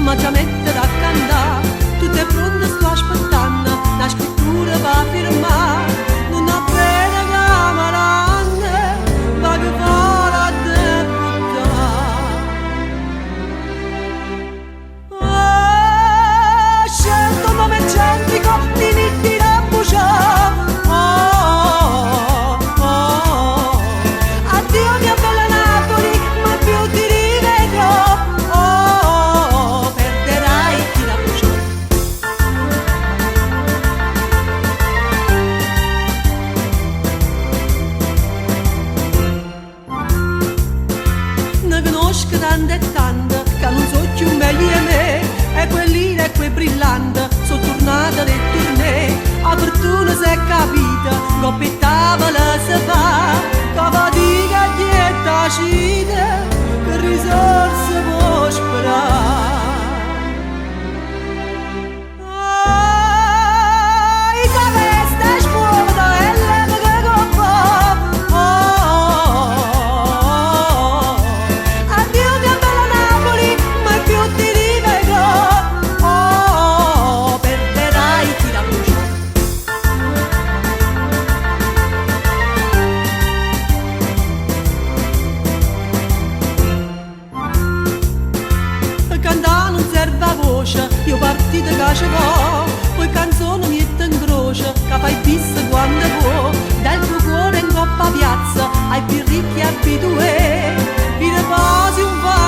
ma già mette da cantare, tutto è pronto, sto aspettando, la scrittura va a firmare, non appena camarande, va che fa la deputare. Scelto nome centrico, finiti da buciare, addio mia bella Napoli, mai più ti rivedrò, perderai chi la bruciò. Ne conosco tante e tante, che non so più meglio di me, e quell'ira e quel brillante, sono tornata del tournée, a fortuna si è capita, coppettava la si fa, che fatica e tacita, che risorse può sperare. Che veste spuota e leva che coppa, addio mia bella Napoli, mai più ti rivedrò, perderai chi la bruciò. Cantare non serve a voce, io partito che ce vo, poi canzone mi in croce, che fai bis quando può, dal tuo cuore in coppa piazza, ai più ricchi abitue, vi riposi un po'.